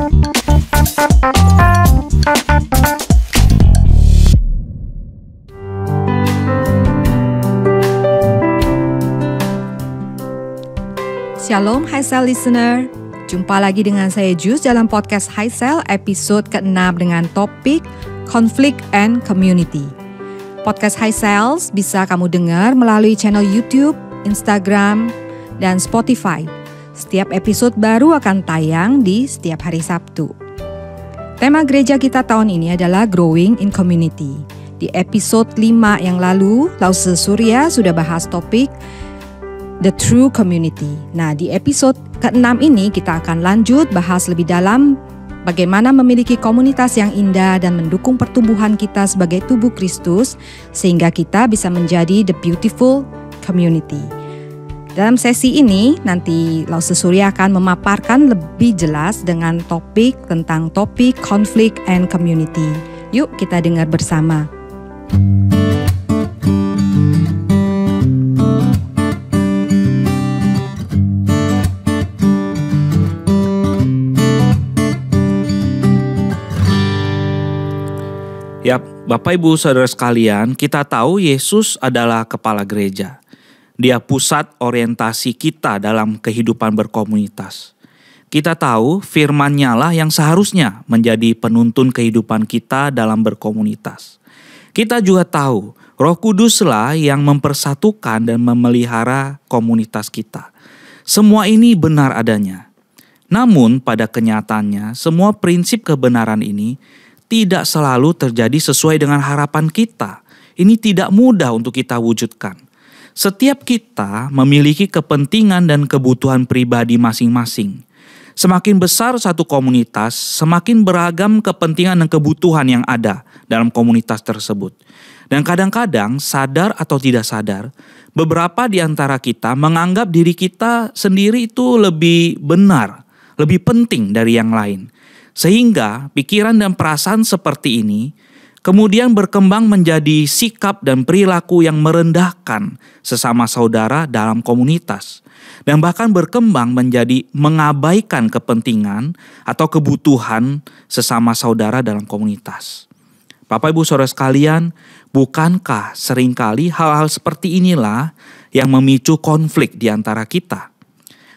Shalom Highcell listener, jumpa lagi dengan saya Jus dalam podcast Highcell episode ke-6 dengan topik Conflict and Community. Podcast Highcell bisa kamu dengar melalui channel YouTube, Instagram, dan Spotify. Setiap episode baru akan tayang di setiap hari Sabtu. Tema gereja kita tahun ini adalah Growing in Community. Di episode 5 yang lalu, Lause Surya sudah bahas topik The True Community. Nah, di episode ke-6 ini kita akan lanjut bahas lebih dalam bagaimana memiliki komunitas yang indah dan mendukung pertumbuhan kita sebagai tubuh Kristus sehingga kita bisa menjadi the beautiful community. Dalam sesi ini nanti Lause Surya akan memaparkan lebih jelas dengan topik tentang topik conflict and community. Yuk kita dengar bersama. Ya, Bapak Ibu Saudara sekalian, kita tahu Yesus adalah kepala gereja. Dia pusat orientasi kita dalam kehidupan berkomunitas. Kita tahu firman-Nya lah yang seharusnya menjadi penuntun kehidupan kita dalam berkomunitas. Kita juga tahu Roh Kuduslah yang mempersatukan dan memelihara komunitas kita. Semua ini benar adanya. Namun pada kenyataannya semua prinsip kebenaran ini tidak selalu terjadi sesuai dengan harapan kita. Ini tidak mudah untuk kita wujudkan. Setiap kita memiliki kepentingan dan kebutuhan pribadi masing-masing. Semakin besar satu komunitas, semakin beragam kepentingan dan kebutuhan yang ada dalam komunitas tersebut. Dan kadang-kadang sadar atau tidak sadar, beberapa di antara kita menganggap diri kita sendiri itu lebih benar, lebih penting dari yang lain. Sehingga pikiran dan perasaan seperti ini kemudian berkembang menjadi sikap dan perilaku yang merendahkan sesama saudara dalam komunitas. Dan bahkan berkembang menjadi mengabaikan kepentingan atau kebutuhan sesama saudara dalam komunitas. Bapak Ibu Saudara sekalian, bukankah seringkali hal-hal seperti inilah yang memicu konflik di antara kita?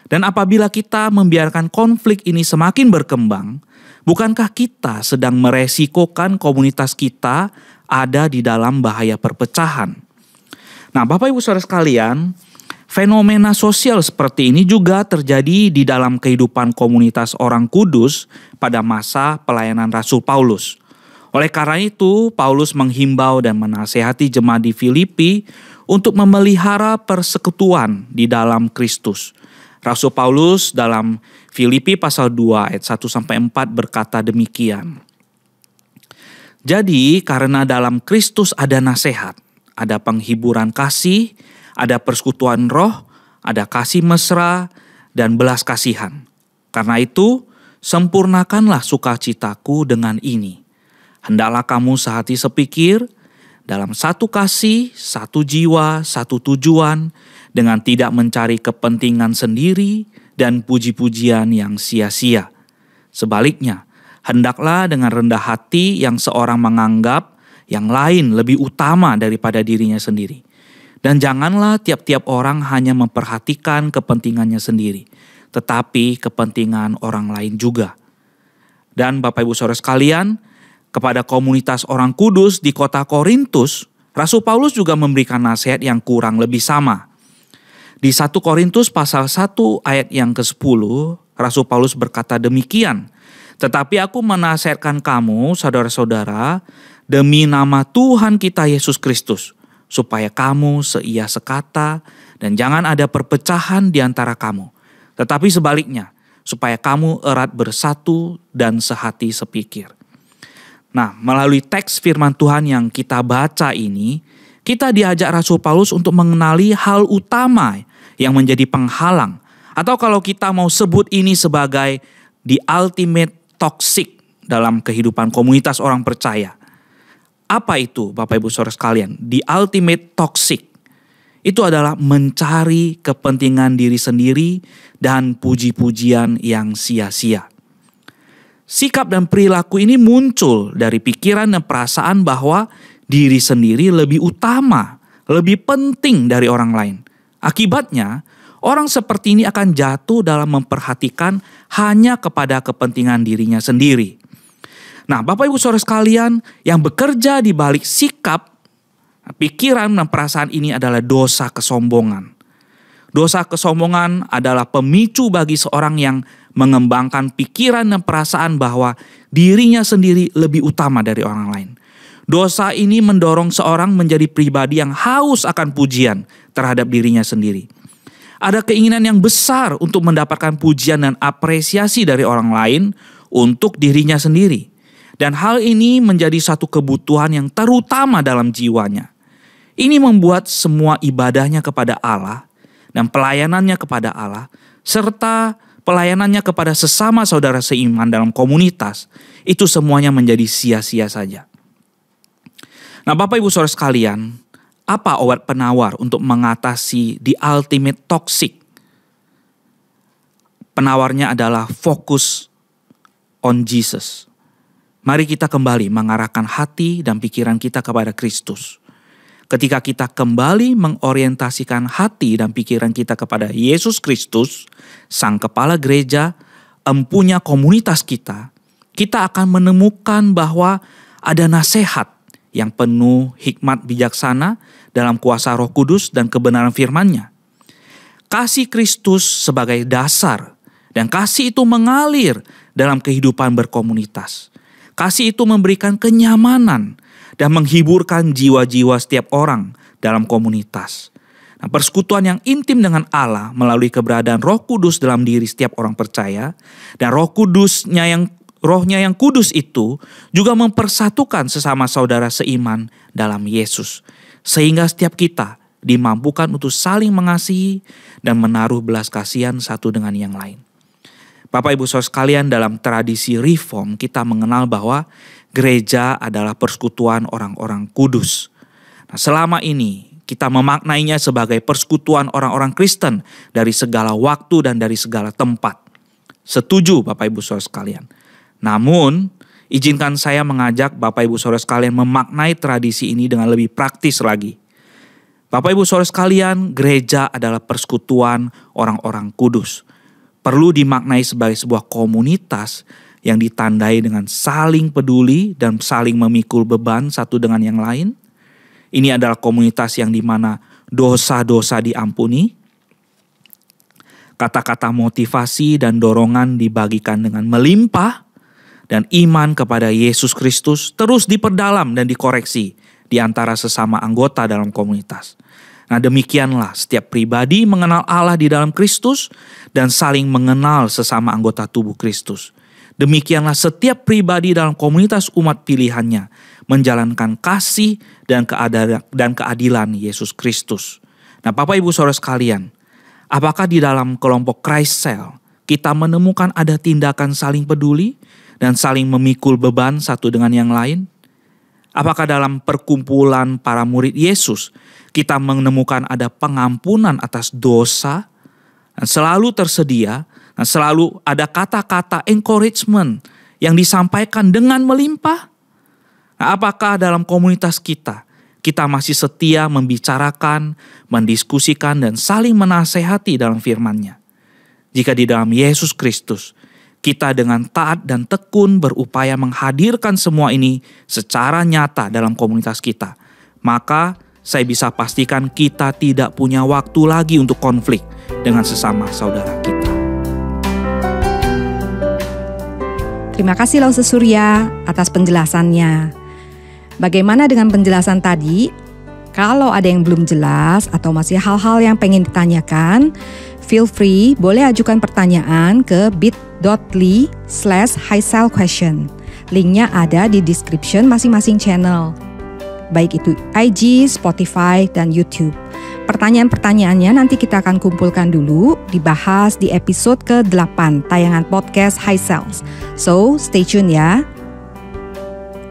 Dan apabila kita membiarkan konflik ini semakin berkembang, bukankah kita sedang meresikokan komunitas kita ada di dalam bahaya perpecahan? Nah, Bapak Ibu Saudara sekalian, fenomena sosial seperti ini juga terjadi di dalam kehidupan komunitas orang kudus pada masa pelayanan Rasul Paulus. Oleh karena itu, Paulus menghimbau dan menasihati jemaat di Filipi untuk memelihara persekutuan di dalam Kristus. Rasul Paulus dalam Filipi pasal 2 ayat 1-4 berkata demikian. Jadi karena dalam Kristus ada nasihat, ada penghiburan kasih, ada persekutuan roh, ada kasih mesra, dan belas kasihan. Karena itu sempurnakanlah sukacitaku dengan ini. Hendaklah kamu sehati sepikir, dalam satu kasih, satu jiwa, satu tujuan, dengan tidak mencari kepentingan sendiri dan puji-pujian yang sia-sia. Sebaliknya, hendaklah dengan rendah hati yang seorang menganggap yang lain lebih utama daripada dirinya sendiri. Dan janganlah tiap-tiap orang hanya memperhatikan kepentingannya sendiri, tetapi kepentingan orang lain juga. Dan Bapak Ibu Saudara sekalian, kepada komunitas orang kudus di kota Korintus, Rasul Paulus juga memberikan nasihat yang kurang lebih sama. Di 1 Korintus pasal 1 ayat yang ke-10, Rasul Paulus berkata demikian. Tetapi aku menasihatkan kamu, saudara-saudara, demi nama Tuhan kita Yesus Kristus, supaya kamu seia sekata dan jangan ada perpecahan di antara kamu. Tetapi sebaliknya, supaya kamu erat bersatu dan sehati sepikir. Nah, melalui teks firman Tuhan yang kita baca ini, kita diajak Rasul Paulus untuk mengenali hal utama yang menjadi penghalang. Atau kalau kita mau sebut ini sebagai the ultimate toxic dalam kehidupan komunitas orang percaya. Apa itu Bapak Ibu Saudara sekalian? The ultimate toxic. Itu adalah mencari kepentingan diri sendiri dan puji-pujian yang sia-sia. Sikap dan perilaku ini muncul dari pikiran dan perasaan bahwa diri sendiri lebih utama, lebih penting dari orang lain. Akibatnya, orang seperti ini akan jatuh dalam memperhatikan hanya kepada kepentingan dirinya sendiri. Nah, Bapak Ibu Saudara sekalian, yang bekerja di balik sikap, pikiran dan perasaan ini adalah dosa kesombongan. Dosa kesombongan adalah pemicu bagi seorang yang mengembangkan pikiran dan perasaan bahwa dirinya sendiri lebih utama dari orang lain. Dosa ini mendorong seorang menjadi pribadi yang haus akan pujian terhadap dirinya sendiri. Ada keinginan yang besar untuk mendapatkan pujian dan apresiasi dari orang lain untuk dirinya sendiri. Dan hal ini menjadi satu kebutuhan yang terutama dalam jiwanya. Ini membuat semua ibadahnya kepada Allah dan pelayanannya kepada Allah, serta pelayanannya kepada sesama saudara seiman dalam komunitas, itu semuanya menjadi sia-sia saja. Nah, Bapak Ibu Saudara sekalian, apa obat penawar untuk mengatasi the ultimate toxic? Penawarnya adalah fokus on Jesus. Mari kita kembali mengarahkan hati dan pikiran kita kepada Kristus. Ketika kita kembali mengorientasikan hati dan pikiran kita kepada Yesus Kristus, Sang Kepala Gereja, empunya komunitas kita, kita akan menemukan bahwa ada nasihat yang penuh hikmat bijaksana dalam kuasa Roh Kudus dan kebenaran firman-Nya. Kasih Kristus sebagai dasar, dan kasih itu mengalir dalam kehidupan berkomunitas. Kasih itu memberikan kenyamanan dan menghiburkan jiwa-jiwa setiap orang dalam komunitas. Nah, persekutuan yang intim dengan Allah melalui keberadaan Roh Kudus dalam diri setiap orang percaya, dan Rohnya yang kudus itu juga mempersatukan sesama saudara seiman dalam Yesus. Sehingga setiap kita dimampukan untuk saling mengasihi dan menaruh belas kasihan satu dengan yang lain. Bapak Ibu Saudara sekalian, dalam tradisi Reform kita mengenal bahwa gereja adalah persekutuan orang-orang kudus. Nah, selama ini kita memaknainya sebagai persekutuan orang-orang Kristen dari segala waktu dan dari segala tempat. Setuju Bapak Ibu Saudara sekalian. Namun, izinkan saya mengajak Bapak Ibu Saudara sekalian memaknai tradisi ini dengan lebih praktis lagi. Bapak Ibu Saudara sekalian, gereja adalah persekutuan orang-orang kudus. Perlu dimaknai sebagai sebuah komunitas yang ditandai dengan saling peduli dan saling memikul beban satu dengan yang lain. Ini adalah komunitas yang dimana dosa-dosa diampuni, kata-kata motivasi dan dorongan dibagikan dengan melimpah, dan iman kepada Yesus Kristus terus diperdalam dan dikoreksi di antara sesama anggota dalam komunitas. Nah, demikianlah setiap pribadi mengenal Allah di dalam Kristus dan saling mengenal sesama anggota tubuh Kristus. Demikianlah setiap pribadi dalam komunitas umat pilihannya menjalankan kasih dan keadilan Yesus Kristus. Nah, Bapak Ibu Saudara sekalian, apakah di dalam kelompok Christ Cell kita menemukan ada tindakan saling peduli dan saling memikul beban satu dengan yang lain? Apakah dalam perkumpulan para murid Yesus kita menemukan ada pengampunan atas dosa dan selalu tersedia dan selalu ada kata-kata encouragement yang disampaikan dengan melimpah? Nah, apakah dalam komunitas kita masih setia membicarakan, mendiskusikan dan saling menasehati dalam firman-Nya? Jika di dalam Yesus Kristus kita dengan taat dan tekun berupaya menghadirkan semua ini secara nyata dalam komunitas kita, maka saya bisa pastikan kita tidak punya waktu lagi untuk konflik dengan sesama saudara kita. Terima kasih Lause Surya atas penjelasannya. Bagaimana dengan penjelasan tadi? Kalau ada yang belum jelas atau masih hal-hal yang pengen ditanyakan, feel free boleh ajukan pertanyaan ke bit.ly/highcellquestion. Linknya ada di description masing-masing channel, baik itu IG, Spotify, dan YouTube. Pertanyaan-pertanyaannya nanti kita akan kumpulkan dulu, dibahas di episode ke-8 tayangan podcast High Cells. So, stay tune ya.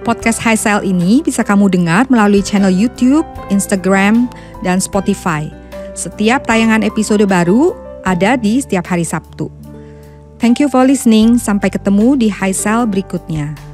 Podcast High Cell ini bisa kamu dengar melalui channel YouTube, Instagram, dan Spotify. Setiap tayangan episode baru ada di setiap hari Sabtu. Thank you for listening. Sampai ketemu di High Cell berikutnya.